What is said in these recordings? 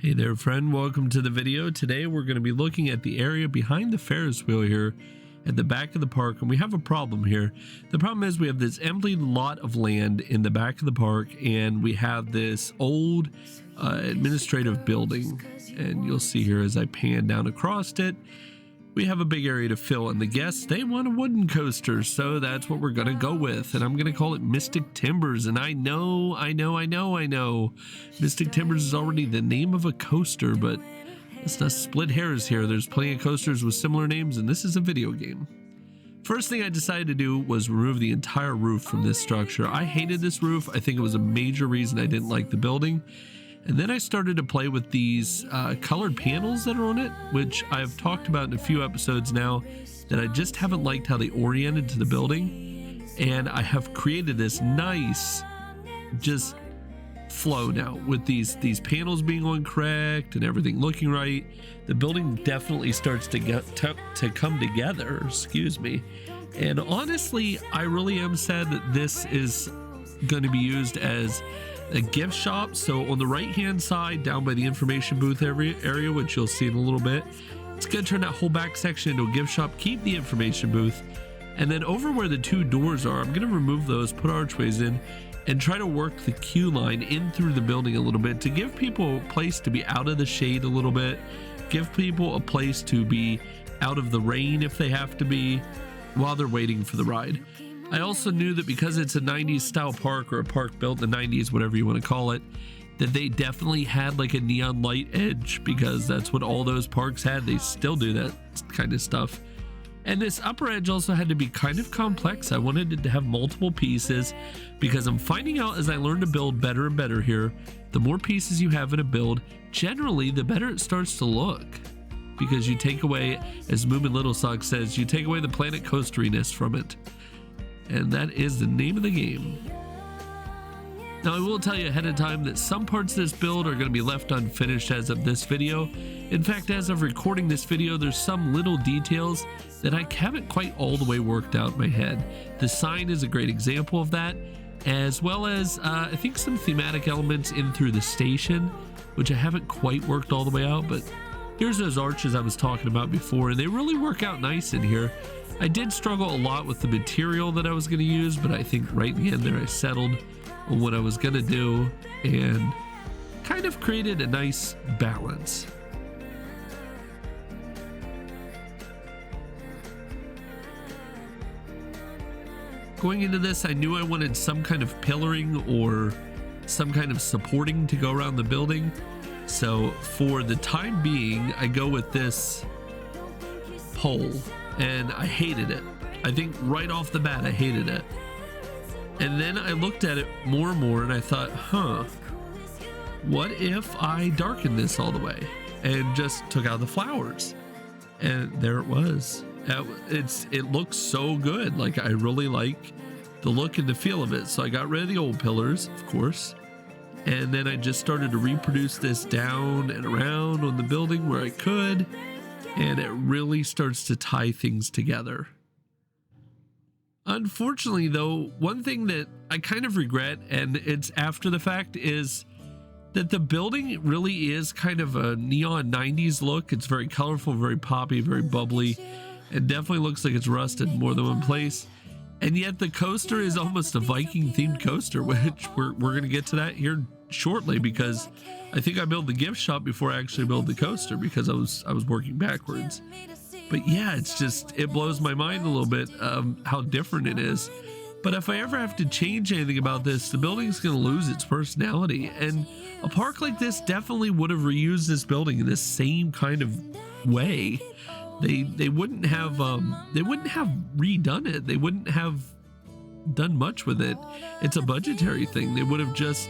Hey there friend, welcome to the video. Today we're going to be looking at the area behind the Ferris wheel here at the back of the park, and we have a problem here. The problem is we have this empty lot of land in the back of the park, and we have this old administrative building, and you'll see here as I pan down across it, we have a big area to fill, and the guests, they want a wooden coaster, so that's what we're gonna go with, and I'm gonna call it Mystic Timbers. And I know Mystic Timbers is already the name of a coaster, but let's not split hairs here. There's plenty of coasters with similar names, and this is a video game. First thing I decided to do was remove the entire roof from this structure. I hated this roof. I think it was a major reason I didn't like the building. And then I started to play with these colored panels that are on it, which I've talked about in a few episodes now, that I just haven't liked how they oriented to the building. And I have created this nice just flow now with these panels being on correct and everything looking right. The building definitely starts to get to come together, excuse me. And honestly, I really am sad that this is going to be used as a gift shop. So on the right hand side down by the information booth area, which you'll see in a little bit, it's going to turn that whole back section into a gift shop, keep the information booth, and then over where the two doors are, I'm going to remove those, put archways in, and try to work the queue line in through the building a little bit to give people a place to be out of the shade a little bit, give people a place to be out of the rain if they have to be while they're waiting for the ride. I also knew that because it's a 90s style park, or a park built in the 90s, whatever you want to call it, that they definitely had like a neon light edge, because that's what all those parks had. They still do that kind of stuff. And this upper edge also had to be kind of complex. I wanted it to have multiple pieces, because I'm finding out as I learn to build better and better here, the more pieces you have in a build, generally the better it starts to look. Because you take away, as Moomin Little Sock says, you take away the planet coasteriness from it. And that is the name of the game. Now I will tell you ahead of time that some parts of this build are going to be left unfinished as of this video. In fact, as of recording this video, there's some little details that I haven't quite all the way worked out in my head. The sign is a great example of that, as well as I think some thematic elements in through the station, which I haven't quite worked all the way out. But here's those arches I was talking about before, and they really work out nice in here. I did struggle a lot with the material that I was going to use, but I think right in the end there I settled on what I was going to do and kind of created a nice balance. Going into this, I knew I wanted some kind of pillaring or some kind of supporting to go around the building. So for the time being, I go with this pole. And I hated it. I think right off the bat I hated it. And then I looked at it more and more and I thought, what if I darkened this all the way and just took out the flowers? And there it was. It looks so good. Like, I really like the look and the feel of it. So I got rid of the old pillars, of course, and then I just started to reproduce this down and around on the building where I could. And it really starts to tie things together. Unfortunately, though, one thing that I kind of regret, and it's after the fact, is that the building really is kind of a neon 90s look. It's very colorful, very poppy, very bubbly, and definitely looks like it's rusted in more than one place. And yet the coaster is almost a Viking themed coaster, which we're going to get to that here shortly, because I think I built the gift shop before I actually built the coaster, because I was working backwards. But yeah, it's just, it blows my mind a little bit how different it is. But if I ever have to change anything about this, the building's going to lose its personality. And a park like this definitely would have reused this building in this same kind of way. They wouldn't have redone it. They wouldn't have done much with it. It's a budgetary thing. They would have just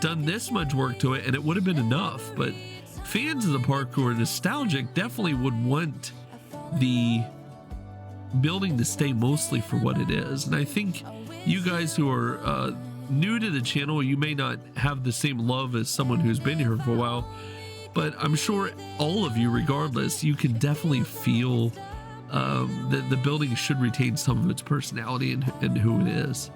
done this much work to it and it would have been enough. But fans of the park who are nostalgic definitely would want the building to stay mostly for what it is. And I think you guys who are new to the channel, you may not have the same love as someone who's been here for a while, but I'm sure all of you, regardless, you can definitely feel that the building should retain some of its personality and who it is.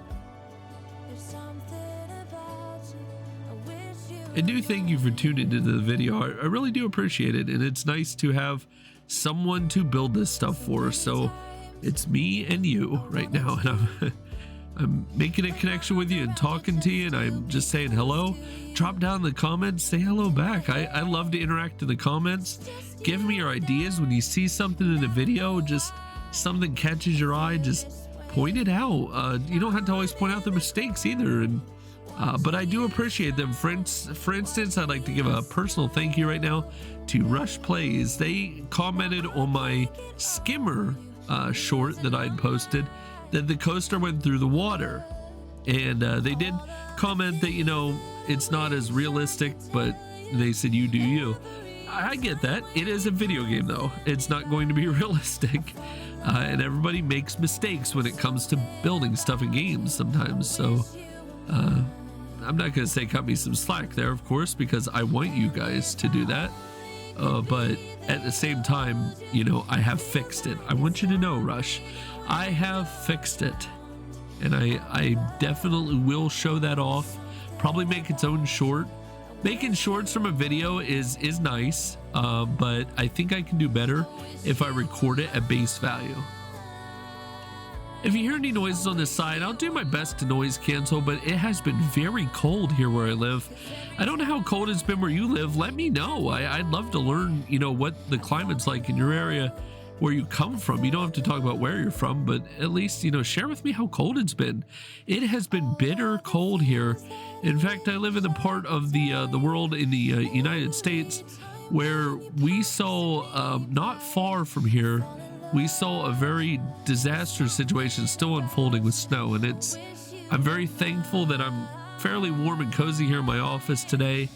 And do thank you for tuning into the video. I really do appreciate it, and it's nice to have someone to build this stuff for. So it's me and you right now, and I'm making a connection with you and talking to you, and I'm just saying hello. Drop down in the comments, say hello back. I love to interact in the comments. Give me your ideas when you see something in a video, just something catches your eye, just point it out. You don't have to always point out the mistakes either, and but I do appreciate them. For instance, I'd like to give a personal thank you right now to Rush Plays. They commented on my Skimmer short that I'd posted that the coaster went through the water, and they did comment that, you know, it's not as realistic, but they said you do you. I get that. It is a video game though. It's not going to be realistic, and everybody makes mistakes when it comes to building stuff in games sometimes. So I'm not going to say cut me some slack there, of course, because I want you guys to do that. But at the same time, you know, I have fixed it. I want you to know, Rush, I have fixed it, and I definitely will show that off. Probably make its own short. Making shorts from a video is nice, but I think I can do better if I record it at base value. If you hear any noises on this side, I'll do my best to noise cancel, but it has been very cold here where I live. I don't know how cold it's been where you live. Let me know. I'd love to learn, you know, what the climate's like in your area where you come from. You don't have to talk about where you're from, but at least, you know, share with me how cold it's been. It has been bitter cold here. In fact, I live in the part of the world in the United States where we saw, not far from here, we saw a very disastrous situation still unfolding with snow, and I'm very thankful that I'm fairly warm and cozy here in my office today,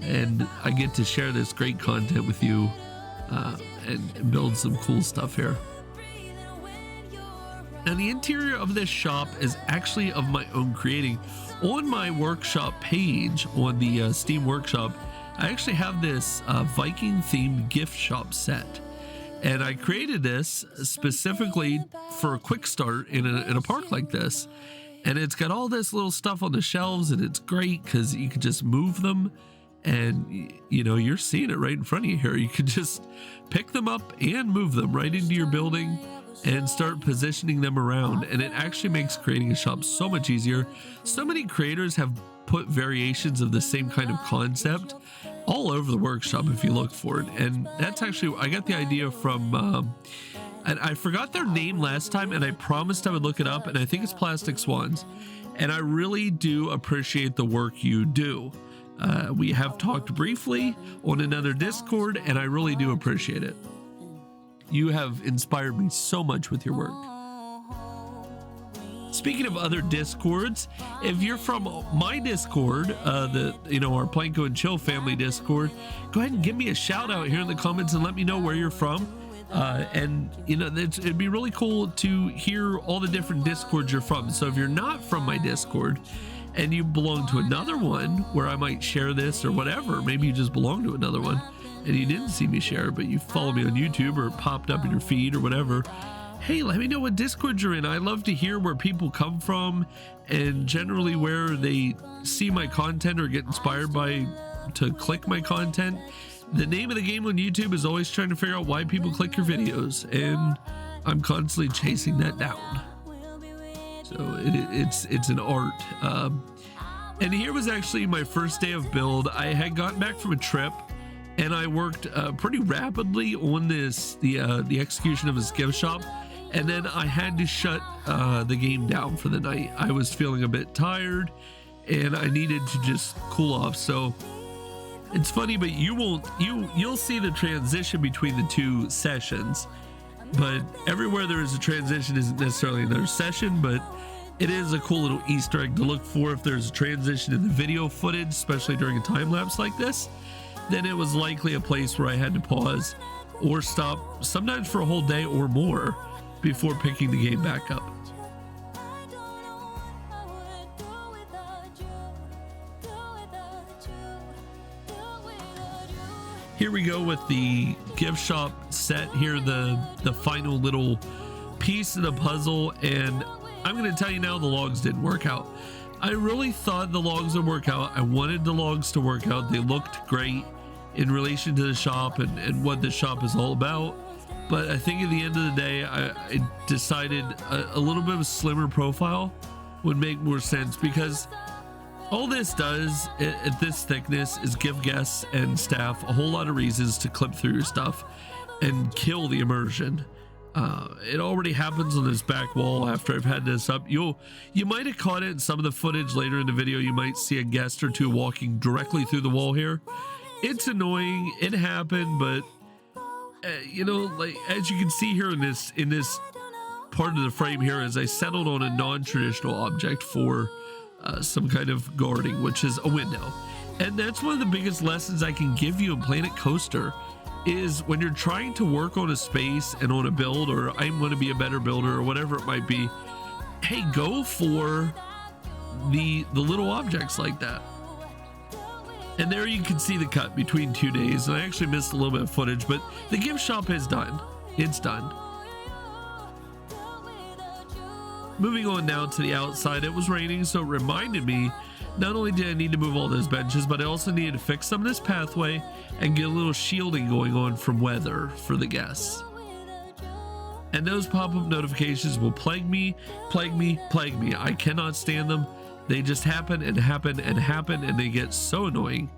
and I get to share this great content with you and build some cool stuff here. Now, the interior of this shop is actually of my own creating. On my workshop page on the Steam Workshop, I actually have this Viking themed gift shop set. And I created this specifically for a quick start in a park like this. And it's got all this little stuff on the shelves, and it's great because you can just move them, and you know, you're seeing it right in front of you here. You can just pick them up and move them right into your building and start positioning them around. And it actually makes creating a shop so much easier. So many creators have put variations of the same kind of concept all over the workshop if you look for it, and that's actually, I got the idea from and I forgot their name last time, and I promised I would look it up, and I think it's Plastic Swans, and I really do appreciate the work you do. We have talked briefly on another Discord, and I really do appreciate it. You have inspired me so much with your work. Speaking of other Discords, if you're from my Discord, our Planco and Chill family Discord, go ahead and give me a shout out here in the comments and let me know where you're from. And you know, it'd be really cool to hear all the different Discords you're from. So if you're not from my Discord and you belong to another one where I might share this or whatever, maybe you just belong to another one and you didn't see me share, but you follow me on YouTube or it popped up in your feed or whatever. Hey, let me know what Discord you're in. I love to hear where people come from and generally where they see my content or get inspired by to click my content. The name of the game on YouTube is always trying to figure out why people click your videos, and I'm constantly chasing that down. So it's an art. And here was actually my first day of build. I had gotten back from a trip, and I worked pretty rapidly on the execution of this gift shop. And then I had to shut the game down for the night. I was feeling a bit tired and I needed to just cool off. So it's funny, but you'll see the transition between the two sessions, but everywhere there is a transition isn't necessarily another session, but it is a cool little Easter egg to look for. If there's a transition in the video footage, especially during a time lapse like this, then it was likely a place where I had to pause or stop, sometimes for a whole day or more, before picking the game back up. Here we go with the gift shop set here, the final little piece of the puzzle, and I'm going to tell you now the logs didn't work out. I really thought the logs would work out. I wanted the logs to work out. They looked great in relation to the shop and what the shop is all about. But I think at the end of the day, I decided a little bit of a slimmer profile would make more sense, because all this does at this thickness is give guests and staff a whole lot of reasons to clip through your stuff and kill the immersion. It already happens on this back wall after I've had this up. You might have caught it in some of the footage later in the video. You might see a guest or two walking directly through the wall here. It's annoying. It happened, but you know, like as you can see here in this part of the frame here, as I settled on a non-traditional object for some kind of guarding, which is a window. And that's one of the biggest lessons I can give you in Planet Coaster, is when you're trying to work on a space and on a build, or I'm going to be a better builder or whatever it might be, hey, go for the little objects like that. And there you can see the cut between 2 days, and I actually missed a little bit of footage, but the gift shop is done. It's done. Moving on now to the outside, it was raining, so it reminded me not only did I need to move all those benches, but I also needed to fix some of this pathway and get a little shielding going on from weather for the guests. And those pop-up notifications will plague me, plague me, plague me. I cannot stand them. They just happen and happen and happen, and they get so annoying.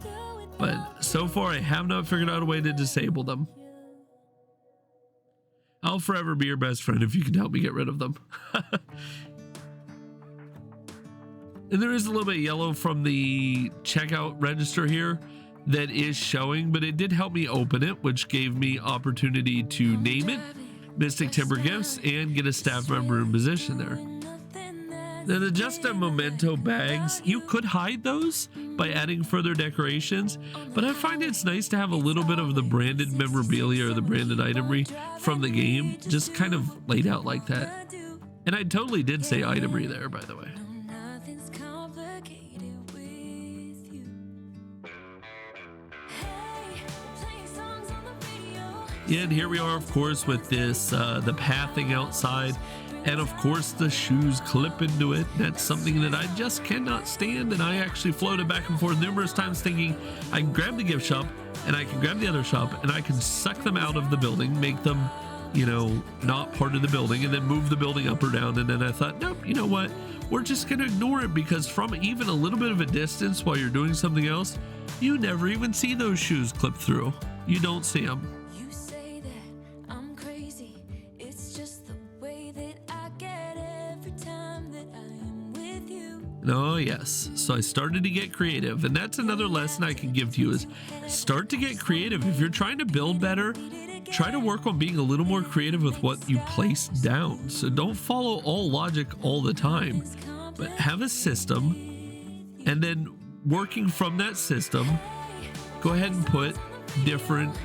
But so far, I have not figured out a way to disable them. I'll forever be your best friend if you can help me get rid of them. And there is a little bit of yellow from the checkout register here that is showing, but it did help me open it, which gave me opportunity to name it Mystic Timber Gifts and get a staff member in position there. Now the Just a Memento bags, you could hide those by adding further decorations, but I find it's nice to have a little bit of the branded memorabilia or the branded itemry from the game just kind of laid out like that. And I totally did say itemry there, by the way. Yeah, and here we are, of course, with this the pathing outside, and of course the shoes clip into it. That's something that I just cannot stand, and I actually floated back and forth numerous times thinking I can grab the gift shop and I can grab the other shop and I can suck them out of the building, make them, you know, not part of the building, and then move the building up or down. And then I thought, nope, you know what, we're just gonna ignore it, because from even a little bit of a distance while you're doing something else, you never even see those shoes clip through. You don't see them. Oh yes, so I started to get creative, and that's another lesson I can give to you, is start to get creative. If you're trying to build better, try to work on being a little more creative with what you place down. So don't follow all logic all the time, but have a system, and then working from that system, go ahead and put different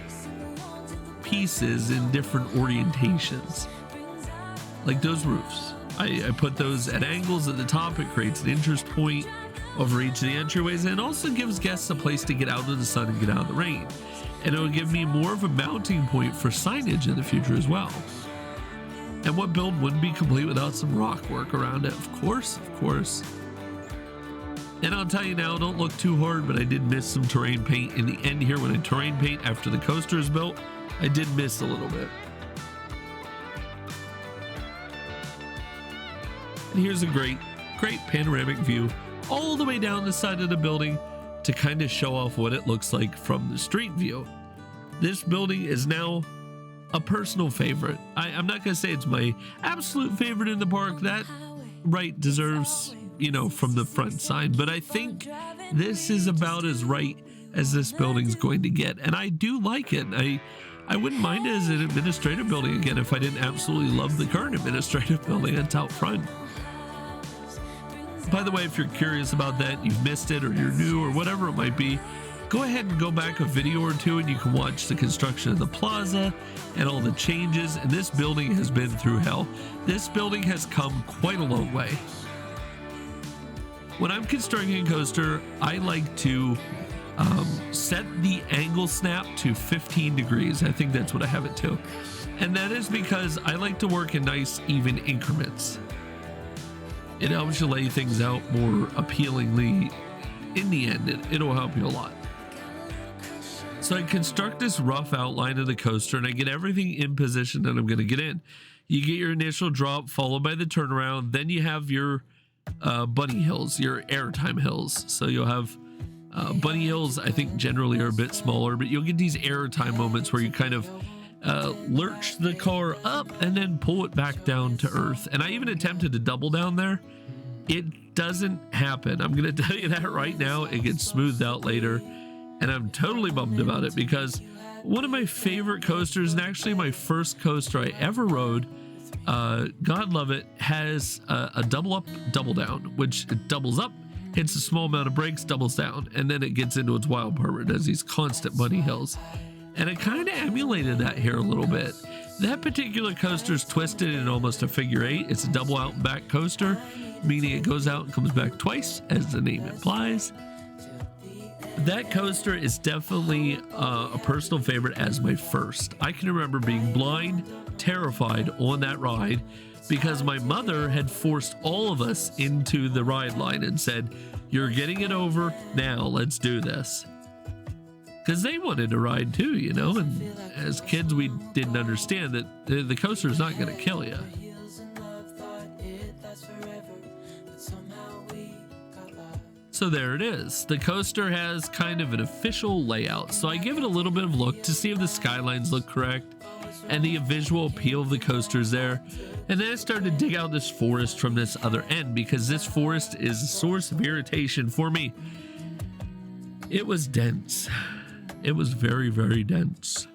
pieces in different orientations, like those roofs. I put those at angles at the top. It creates an interest point over each of the entryways, and it also gives guests a place to get out of the sun and get out of the rain. And it will give me more of a mounting point for signage in the future as well. And what build wouldn't be complete without some rock work around it? Of course, of course. And I'll tell you now, don't look too hard, but I did miss some terrain paint in the end here. When I terrain paint after the coaster is built, I did miss a little bit. And here's a great panoramic view all the way down the side of the building to kind of show off what it looks like from the street view. This building is now a personal favorite. I'm not going to say it's my absolute favorite in the park. That right deserves, you know, from the front side. But I think this is about as right as this building's going to get. And I do like it. I wouldn't mind it as an administrative building again if I didn't absolutely love the current administrative building that's out front. By the way, if you're curious about that, you've missed it, or you're new, or whatever it might be, go ahead and go back a video or two and you can watch the construction of the plaza and all the changes. And this building has been through hell. This building has come quite a long way. When I'm constructing a coaster, I like to set the angle snap to 15 degrees. I think that's what I have it to. And that is because I like to work in nice, even increments. It helps you lay things out more appealingly. In the end, it'll help you a lot. So I construct this rough outline of the coaster and I get everything in position that I'm going to get in. You get your initial drop followed by the turnaround. Then you have your bunny hills, your airtime hills. So you'll have bunny hills, I think generally are a bit smaller, but you'll get these airtime moments where you kind of lurch the car up and then pull it back down to earth. And I even attempted to double down there. It doesn't happen. I'm going to tell you that right now. It gets smoothed out later. And I'm totally bummed about it because one of my favorite coasters, and actually my first coaster I ever rode, God love it, has a double up, double down, which it doubles up, hits a small amount of brakes, doubles down, and then it gets into its wild part where it does these constant bunny hills. And I kind of emulated that here a little bit. That particular coaster is twisted in almost a figure eight. It's a double out and back coaster, meaning it goes out and comes back twice, as the name implies. That coaster is definitely a personal favorite as my first. I can remember being blind, terrified on that ride because my mother had forced all of us into the ride line and said, "You're getting it over now, let's do this." Because they wanted to ride too, you know, and as kids we didn't understand that the coaster is not going to kill you. So there it is. The coaster has kind of an official layout. So I give it a little bit of look to see if the skylines look correct and the visual appeal of the coaster is there. And then I started to dig out this forest from this other end because this forest is a source of irritation for me. It was dense. It was very, very dense.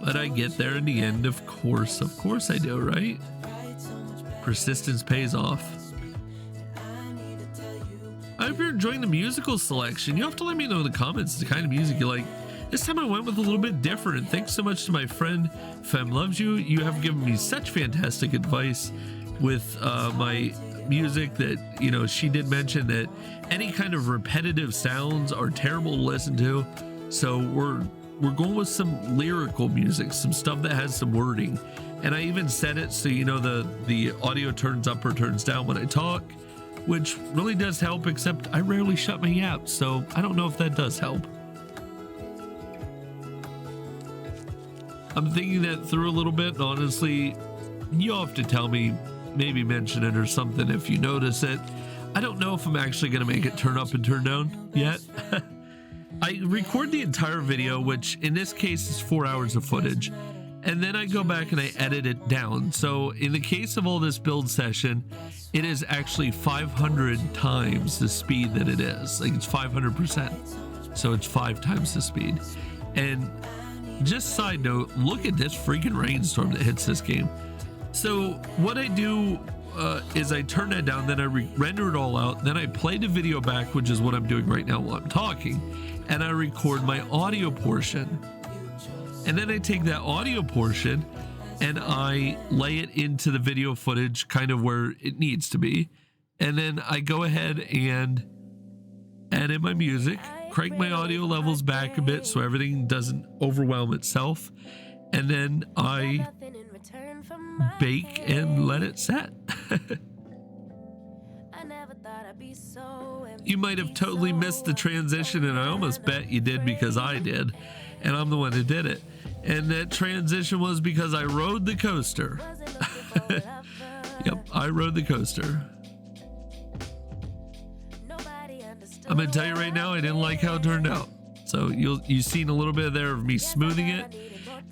But I get there in the end, of course. Of course I do, right? Persistence pays off. I hope you're enjoying the musical selection. You have to let me know in the comments the kind of music you like. This time I went with a little bit different. Thanks so much to my friend Fem Loves You. You have given me such fantastic advice with my music that, you know, she did mention that any kind of repetitive sounds are terrible to listen to. So we're going with some lyrical music, some stuff that has some wording. And I even set it so, you know, the audio turns up or turns down when I talk, which really does help, except I rarely shut my app, so I don't know if that does help. I'm thinking that through a little bit, and honestly, you'll have to tell me, maybe mention it or something if you notice it. I don't know if I'm actually going to make it turn up and turn down yet. I record the entire video, which in this case is 4 hours of footage, and then I go back and I edit it down. So in the case of all this build session, it is actually 500 times the speed that it is. Like it's 500%. So it's 5 times the speed. And just side note, look at this freaking rainstorm that hits this game. So what I do is I turn that down, then I render it all out, then I play the video back, which is what I'm doing right now while I'm talking, and I record my audio portion. And then I take that audio portion and I lay it into the video footage kind of where it needs to be. And then I go ahead and add in my music, crank my audio levels back a bit so everything doesn't overwhelm itself. And then I bake and let it set. You might have totally missed the transition, and I almost bet you did because I did, and I'm the one who did it. And that transition was because I rode the coaster. Yep, I rode the coaster. I'm gonna tell you right now, I didn't like how it turned out. So you've seen a little bit there of me smoothing it,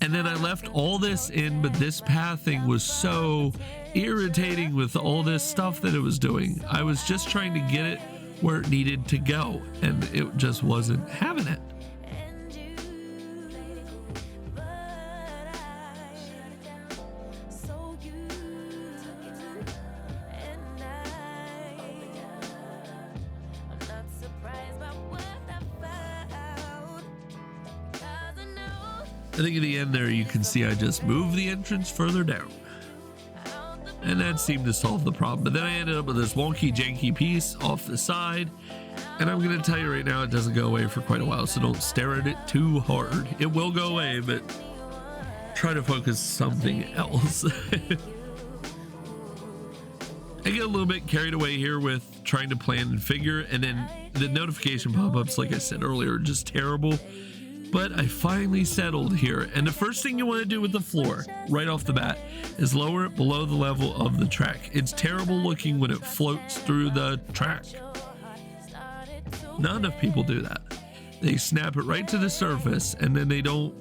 and then I left all this in, but this pathing was so irritating with all this stuff that it was doing. I was just trying to get it where it needed to go, and it just wasn't having it. I think at the end there you can see I just moved the entrance further down, and that seemed to solve the problem. But then I ended up with this wonky janky piece off the side, and I'm gonna tell you right now it doesn't go away for quite a while, so don't stare at it too hard. It will go away, but try to focus something else. I get a little bit carried away here with trying to plan and figure, and then the notification pop-ups, like I said earlier, are just terrible. But I finally settled here, and the first thing you want to do with the floor right off the bat is lower it below the level of the track. It's terrible looking when it floats through the track. Not enough people do that. They snap it right to the surface, and then they don't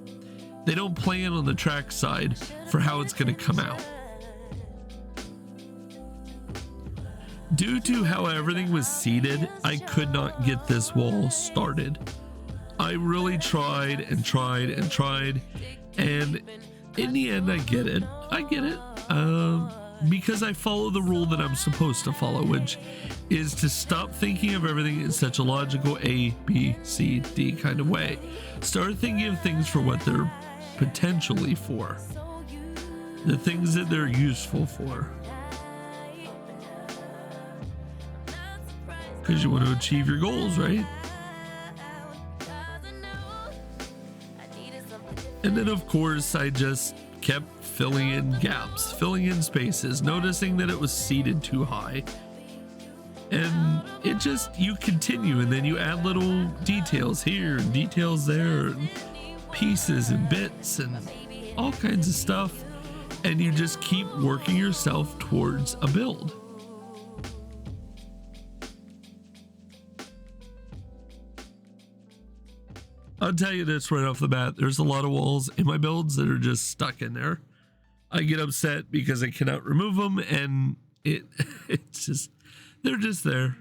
plan on the track side for how it's going to come out. Due to how everything was seated, I could not get this wall started. I really tried and tried and tried, and in the end I get it. Because I follow the rule that I'm supposed to follow, which is to stop thinking of everything in such a logical A, B, C, D kind of way. Start thinking of things for what they're potentially for, the things that they're useful for. Because you want to achieve your goals, right? And then of course I just kept filling in gaps, filling in spaces, noticing that it was seated too high. And it just, you continue, and then you add little details here and details there, and pieces and bits and all kinds of stuff. And you just keep working yourself towards a build. I'll tell you this right off the bat, there's a lot of walls in my builds that are just stuck in there. I get upset because I cannot remove them, and it's just, they're just there.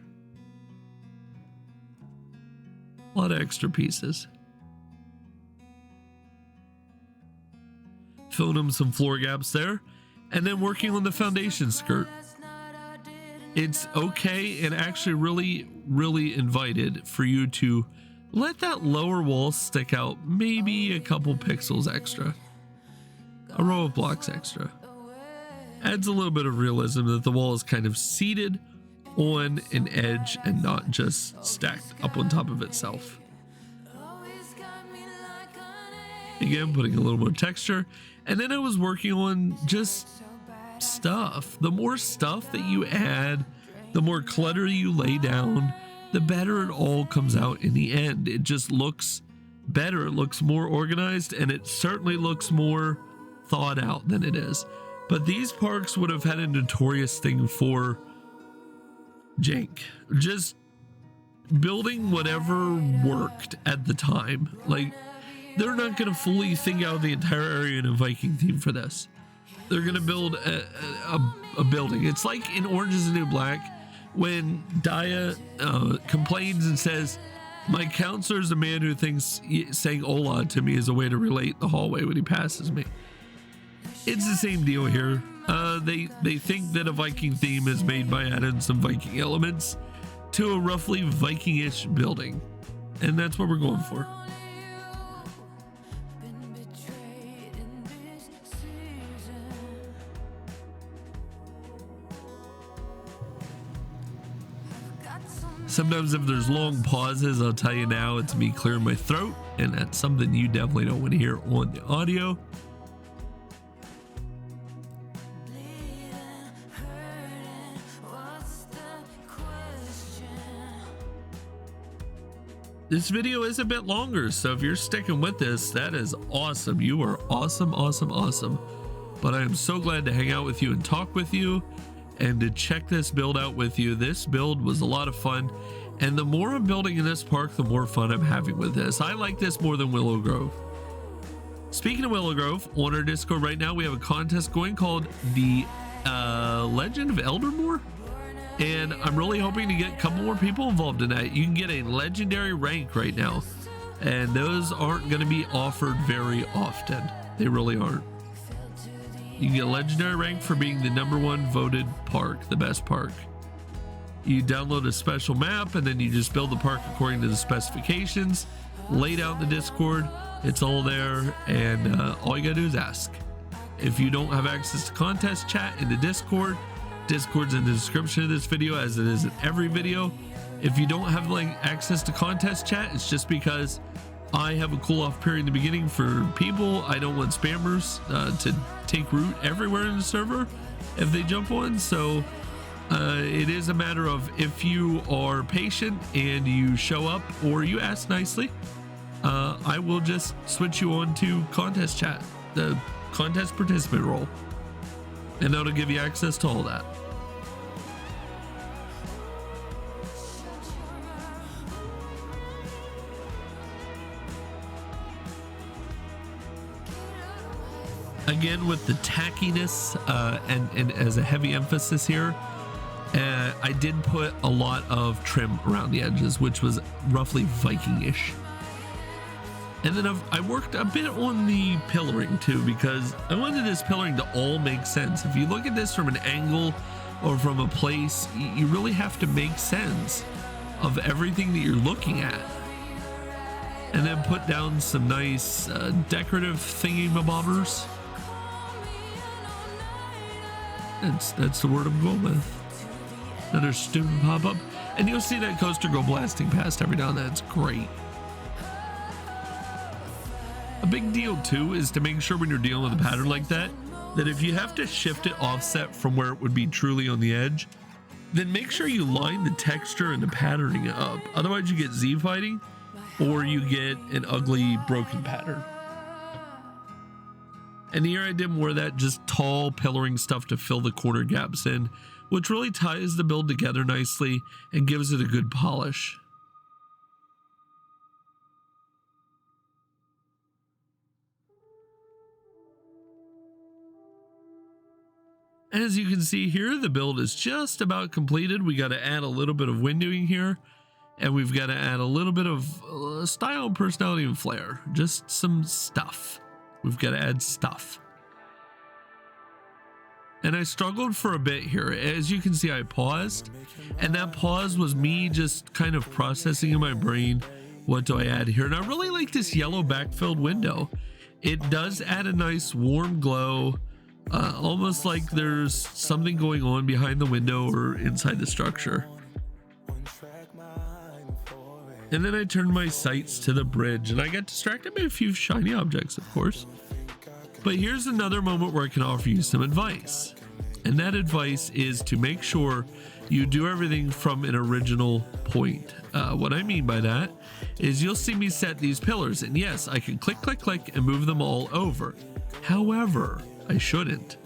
A lot of extra pieces. Filling them some floor gaps there, and then working on the foundation skirt. It's okay and actually really invited for you to let that lower wall stick out maybe a couple pixels extra. A row of blocks extra. Adds a little bit of realism that the wall is kind of seated on an edge and not just stacked up on top of itself. Again, putting a little more texture. And then I was working on just stuff. The more stuff that you add, the more clutter you lay down, the better it all comes out in the end. It just looks better. It looks more organized, and it certainly looks more thought out than it is. But these parks would have had a notorious thing for jank. Just building whatever worked at the time. Like, they're not going to fully think out the entire area in a Viking theme for this. They're going to build a building. It's like in Orange is the New Black, when Daya complains and says, my counselor is a man who thinks saying hola to me is a way to relate the hallway when he passes me. It's the same deal here. They think that a Viking theme is made by adding some Viking elements to a roughly Viking-ish building. And that's what we're going for. Sometimes if there's long pauses, I'll tell you now, it's me clearing my throat, and that's something you definitely don't want to hear on the audio. This video is a bit longer, so if you're sticking with this, that is awesome. You are awesome, awesome, awesome. But I am so glad to hang out with you and talk with you, and to check this build out with you. This build was a lot of fun, and the more I'm building in this park, the more fun I'm having with this. I like this more than Willow Grove. Speaking of Willow Grove, on our Discord right now, we have a contest going called the Legend of Eldermore, and I'm really hoping to get a couple more people involved in that. You can get a legendary rank right now, and those aren't going to be offered very often. They really aren't. You can get a legendary rank for being the #1 voted park, the best park. You download a special map, and then you just build the park according to the specifications laid out in the Discord. It's all there, and all you gotta do is ask. If you don't have access to contest chat in the Discord's in the description of this video, as it is in every video. If you don't have access to contest chat, it's just because I have a cool off period in the beginning for people. I don't want spammers to take root everywhere in the server if they jump on. So It is a matter of if you are patient and you show up or you ask nicely, I will just switch you on to contest chat, the contest participant role, and that'll give you access to all that. Again, with the tackiness and as a heavy emphasis here, I did put a lot of trim around the edges, which was roughly Viking-ish. And then I worked a bit on the pillaring too, because I wanted this pillaring to all make sense. If you look at this from an angle or from a place, you really have to make sense of everything that you're looking at. And then put down some nice decorative thingy-mabobbers. That's the word I'm going with. Another stupid pop-up. And you'll see that coaster go blasting past every now and then. It's great. A big deal too is to make sure when you're dealing with a pattern like that, that if you have to shift it offset from where it would be truly on the edge, then make sure you line the texture and the patterning up. Otherwise you get Z fighting or you get an ugly broken pattern. And here I did more of that just tall pillaring stuff to fill the corner gaps in, which really ties the build together nicely and gives it a good polish. As you can see here, the build is just about completed. We got to add a little bit of windowing here, and we've got to add a little bit of style, personality, and flair. Just some stuff. We've got to add stuff. And I struggled for a bit here. As you can see, I paused, and that pause was me just kind of processing in my brain, what do I add here? And I really like this yellow backfilled window. It does add a nice warm glow, almost like there's something going on behind the window or inside the structure. And then I turned my sights to the bridge, and I got distracted by a few shiny objects, of course. But here's another moment where I can offer you some advice. And that advice is to make sure you do everything from an original point. What I mean by that is you'll see me set these pillars, and yes, I can click, click, click and move them all over. However, I shouldn't,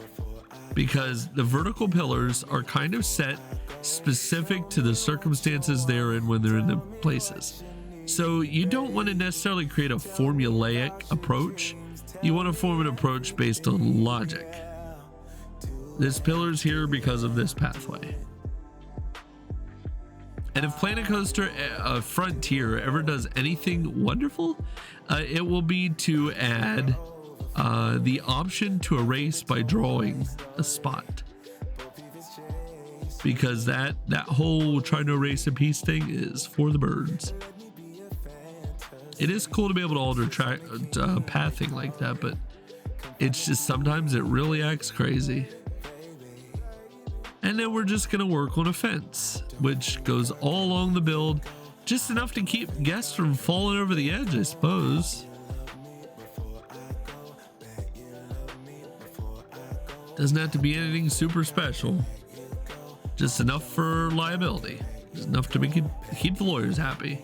because the vertical pillars are kind of set specific to the circumstances they're in when they're in the places. So you don't want to necessarily create a formulaic approach. You want to form an approach based on logic. This pillar's here because of this pathway. And if Planet Coaster Frontier ever does anything wonderful, it will be to add the option to erase by drawing a spot. Because that whole trying to erase a piece thing is for the birds. It is cool to be able to alter track pathing like that, but it's just sometimes it really acts crazy. And then we're just gonna work on a fence, which goes all along the build, just enough to keep guests from falling over the edge, I suppose. Doesn't have to be anything super special, just enough for liability, just enough to keep the lawyers happy.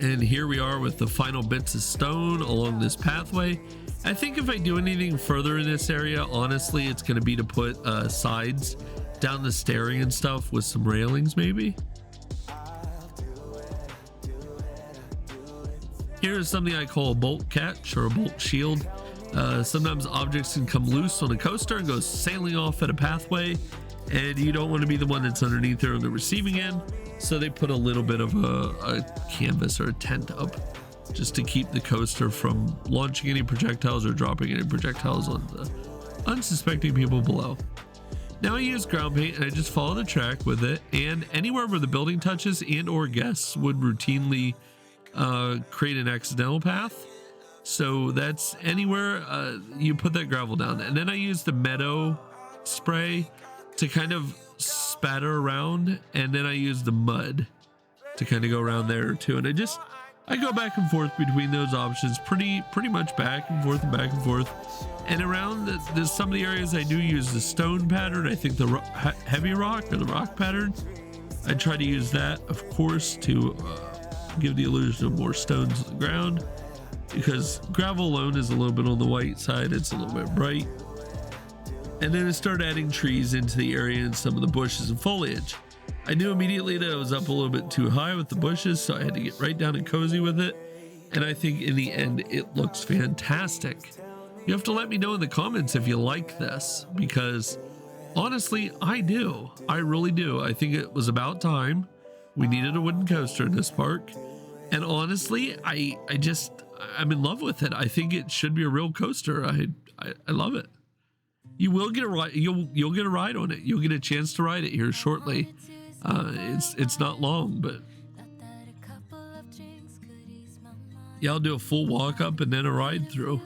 And here we are with the final bits of stone along this pathway. I think if I do anything further in this area, honestly, it's going to be to put sides down the stairing and stuff with some railings maybe. Here is something I call a bolt catch or a bolt shield. Sometimes objects can come loose on a coaster and go sailing off at a pathway, and you don't want to be the one that's underneath there on the receiving end. So they put a little bit of a canvas or a tent up just to keep the coaster from launching any projectiles or dropping any projectiles on the unsuspecting people below. Now I use ground paint and I just follow the track with it, and anywhere where the building touches and or guests would routinely create an accidental path. So that's anywhere you put that gravel down. And then I use the meadow spray to kind of spatter around, and then I use the mud to kind of go around there too. And I just I go back and forth between those options, pretty much back and forth and back and forth. And around some of the areas I do use the stone pattern. I think the heavy rock or the rock pattern. I try to use that, of course, to give the illusion of more stones to the ground, because gravel alone is a little bit on the white side. It's a little bit bright. And then I start adding trees into the area and some of the bushes and foliage. I knew immediately that I was up a little bit too high with the bushes, so I had to get right down and cozy with it. And I think in the end, it looks fantastic. You have to let me know in the comments if you like this, because honestly, I do. I really do. I think it was about time. We needed a wooden coaster in this park. And honestly, I'm in love with it. I think it should be a real coaster. I love it. You will get a ride. You'll get a ride on it. You'll get a chance to ride it here shortly. It's not long, but yeah, I'll do a full walk up and then a ride through.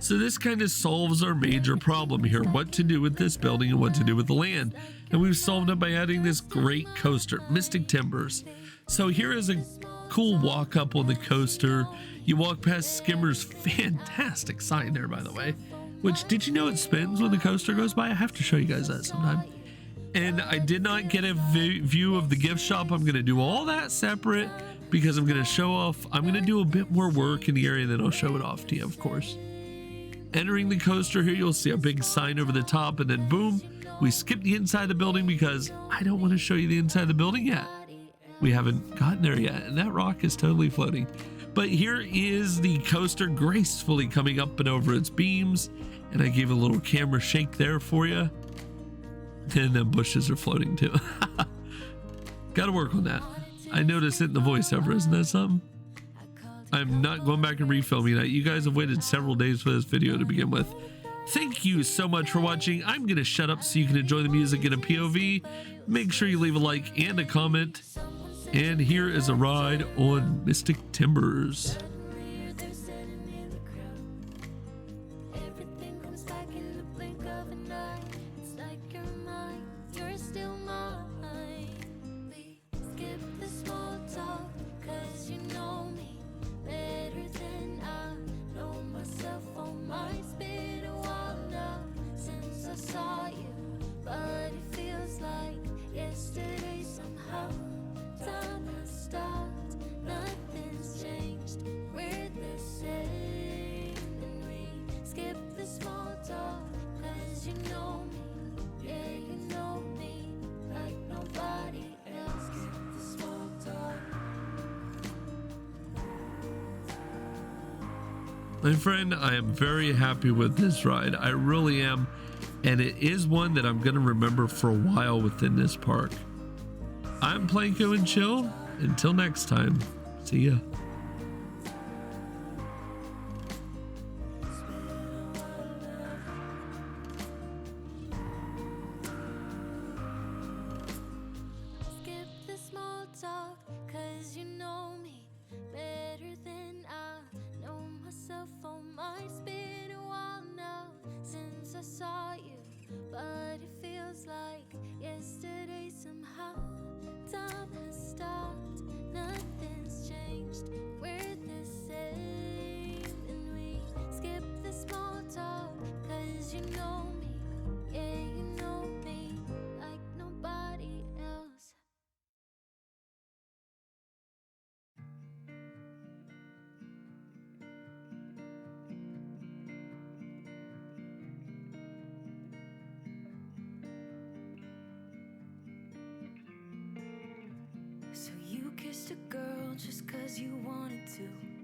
So this kind of solves our major problem here, what to do with this building and what to do with the land. And we've solved it by adding this great coaster, Mystic Timbers. So here is a cool walk up on the coaster. You walk past Skimmer's fantastic sign there, by the way, which, did you know it spins when the coaster goes by? I have to show you guys that sometime. And I did not get a view of the gift shop. I'm going to do all that separate because I'm going to show off. I'm going to do a bit more work in the area, and then I'll show it off to you, of course. Entering the coaster here, you'll see a big sign over the top, and then boom, we skip the inside of the building because I don't want to show you the inside of the building yet. We haven't gotten there yet, and that rock is totally floating. But here is the coaster gracefully coming up and over its beams, and I gave a little camera shake there for you. And the bushes are floating too. Got to work on that. I noticed it in the voiceover, isn't that something? I'm not going back and refilming that. You guys have waited several days for this video to begin with. Thank you so much for watching. I'm going to shut up so you can enjoy the music in a POV. Make sure you leave a like and a comment. And here is a ride on Mystic Timbers. My friend, I am very happy with this ride. I really am. And it is one that I'm going to remember for a while within this park. I'm Planco and Chill. Until next time, see ya. So you kissed a girl just 'cause you wanted to.